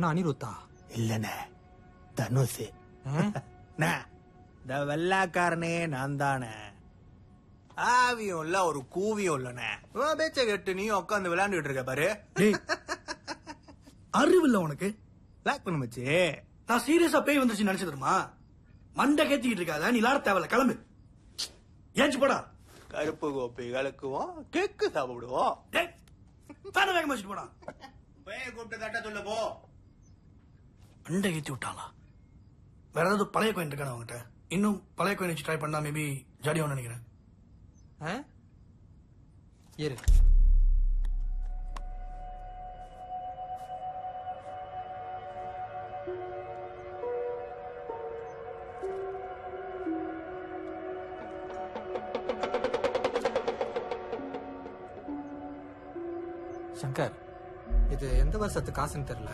அனிருத்தா இல்லண்ணே தனுஷ். இந்த வெள்ளாக்காரனே நான் தானே. ஆவியும் இல்ல ஒரு கூவியும் இல்லண்ணே. பேச்ச கேட்டு நீயும் உட்காந்து விளையாண்டுட்டு இருக்க பாரு. அறிவு இல்ல உனக்கு. லாக் பண்ண மச்சி. நான் சீரியஸா பேய் வந்துருச்சு நினைச்சு தருமா? மண்டை கேத்திக்கிட்டு இருக்காத, நீ விளாட தேவையில்ல, கிளம்பு. ஏச்சு போடா. கருப்பு கோப்பை கலக்குவோம், கேக்கு சாப்பிடுவோம். வேகமா வச்சுட்டு போடா. பேய கூப்பிட்டு தட்ட சொல்ல போ. மண்டை ஏத்தி விட்டாளா? வேற ஏதாவது பழைய கோயின் இருக்கான அவங்ககிட்ட? இன்னும் பழைய கோயின் வச்சு ட்ரை பண்ணா மேபி ஜாடியோன்னு நினைக்கிறேன். இரு. சங்கர், இது எந்த வருஷத்து காசுன்னு தெரியல.